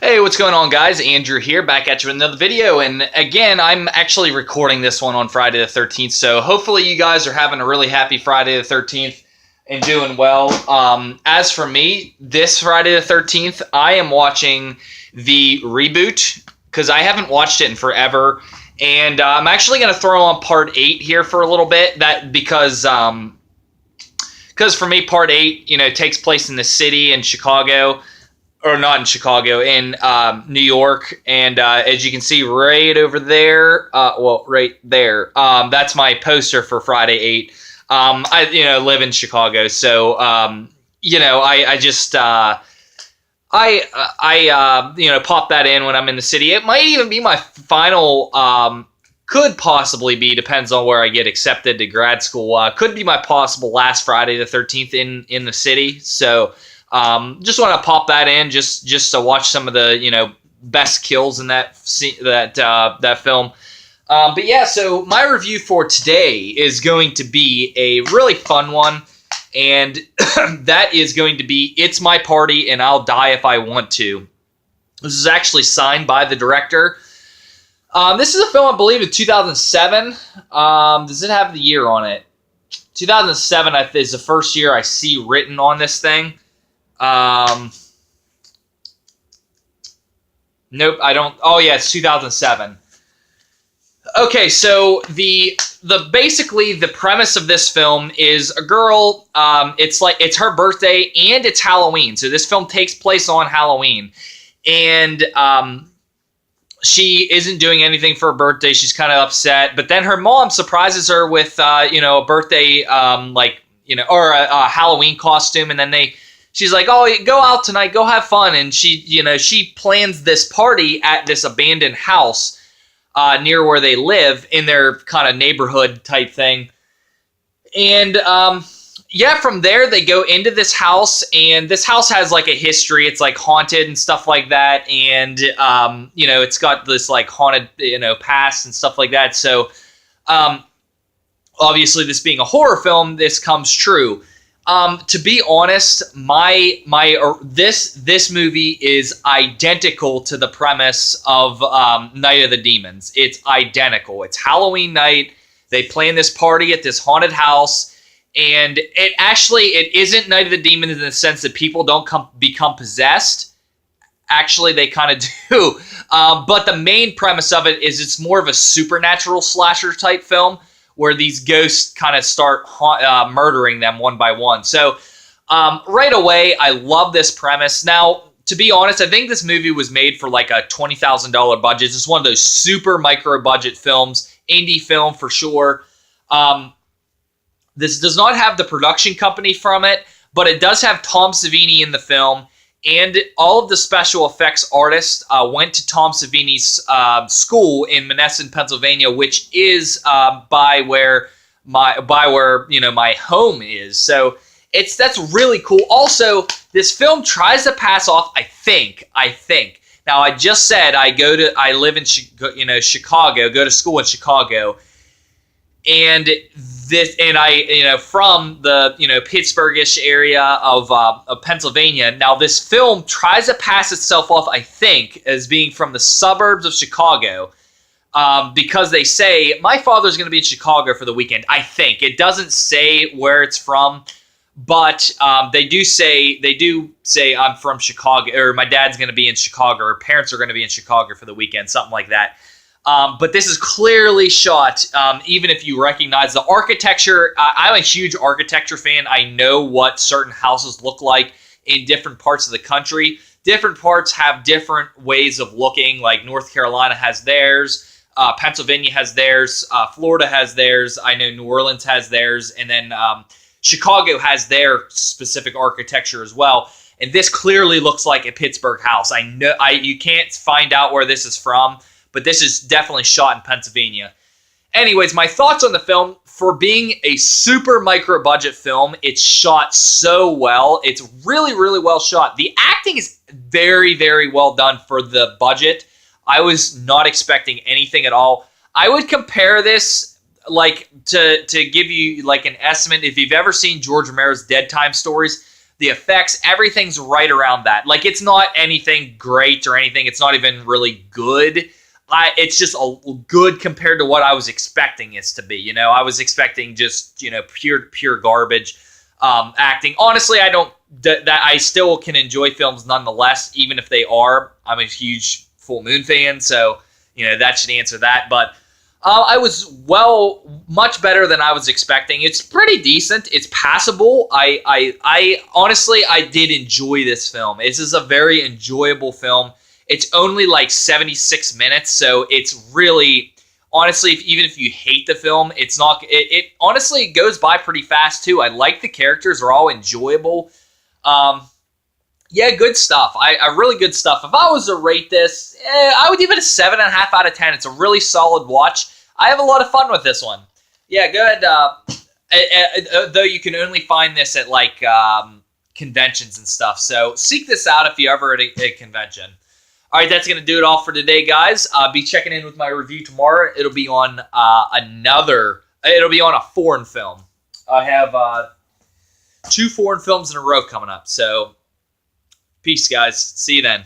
Hey, what's going on, guys? Andrew here, back at you with another video. And again, I'm actually recording this one on Friday the 13th, so hopefully you guys are having a really happy Friday the 13th and doing well. As for me, this Friday the 13th, I am watching the reboot because I haven't watched it in forever. And I'm actually going to throw on part 8 here for a little bit, because for me, part 8, takes place in the city in Chicago. Or not in Chicago, in New York, and as you can see right over there, right there, that's my poster for Friday 8. I live in Chicago, so I just pop that in when I'm in the city. It might even be my final. Could possibly be, depends on where I get accepted to grad school. Could be my possible last Friday the 13th in the city. So. Just want to pop that in just to watch some of the best kills in that film. But yeah, so my review for today is going to be a really fun one, and that is going to be It's My Party and I'll Die If I Want to. This is actually signed by the director. This is a film I believe in 2007. Does it have the year on it? 2007 is the first year I see written on this thing. Nope, I don't. Oh yeah, it's 2007. Okay, so basically the premise of this film is a girl. It's her birthday and it's Halloween. So this film takes place on Halloween, and she isn't doing anything for her birthday. She's kind of upset, but then her mom surprises her with a birthday or a Halloween costume, and then she's like, "Oh, go out tonight, go have fun." And she plans this party at this abandoned house near where they live in their kind of neighborhood type thing. And from there they go into this house, and this house has like a history. It's like haunted and stuff like that, and it's got this like haunted past and stuff like that. So obviously, this being a horror film, this comes true. To be honest, this movie is identical to the premise of Night of the Demons. It's identical. It's Halloween night. They plan this party at this haunted house, and it isn't Night of the Demons in the sense that people don't become possessed. Actually, they kind of do. But the main premise of it is it's more of a supernatural slasher type film, where these ghosts kind of start murdering them one by one. So right away, I love this premise. Now, to be honest, I think this movie was made for like a $20,000 budget. It's one of those super micro-budget films, indie film for sure. This does not have the production company from it, but it does have Tom Savini in the film. And all of the special effects artists went to Tom Savini's school in Menneson, Pennsylvania, which is by where my home is. So that's really cool. Also, this film tries to pass off. I think. Now, I just said I live in Chicago. Go to school in Chicago, and I from the Pittsburghish area of Pennsylvania. Now this film tries to pass itself off, I think, as being from the suburbs of Chicago, because they say my father's going to be in Chicago for the weekend. I think it doesn't say where it's from, but they do say I'm from Chicago, or my dad's going to be in Chicago, or parents are going to be in Chicago for the weekend, something like that. But this is clearly shot, even if you recognize the architecture. I'm a huge architecture fan. I know what certain houses look like in different parts of the country. Different parts have different ways of looking, like North Carolina has theirs, Pennsylvania has theirs, Florida has theirs, I know New Orleans has theirs, and then Chicago has their specific architecture as well. And this clearly looks like a Pittsburgh house. I know you can't find out where this is from, but this is definitely shot in Pennsylvania. Anyways, my thoughts on the film. For being a super micro-budget film, it's shot so well. It's really, really well shot. The acting is very, very well done for the budget. I was not expecting anything at all. I would compare this, like, to give you, like, an estimate. If you've ever seen George Romero's Dead Time Stories, the effects, everything's right around that. Like, it's not anything great or anything. It's not even really good. It's just good compared to what I was expecting it to be. I was expecting just, pure garbage acting. Honestly, I still can enjoy films nonetheless, even if they are. I'm a huge Full Moon fan, so, that should answer that. But I was much better than I was expecting. It's pretty decent. It's passable. I honestly, I did enjoy this film. This is a very enjoyable film. It's only like 76 minutes, so it's really, honestly, even if you hate the film, it's not. It honestly goes by pretty fast too. I like the characters; they're all enjoyable. Yeah, good stuff. I really good stuff. If I was to rate this, I would give it a 7.5 out of 10. It's a really solid watch. I have a lot of fun with this one. Yeah, good. Though you can only find this at like conventions and stuff, so seek this out if you're ever at a convention. All right, that's going to do it all for today, guys. Be checking in with my review tomorrow. It'll be on it'll be on a foreign film. I have 2 foreign films in a row coming up. So, peace, guys. See you then.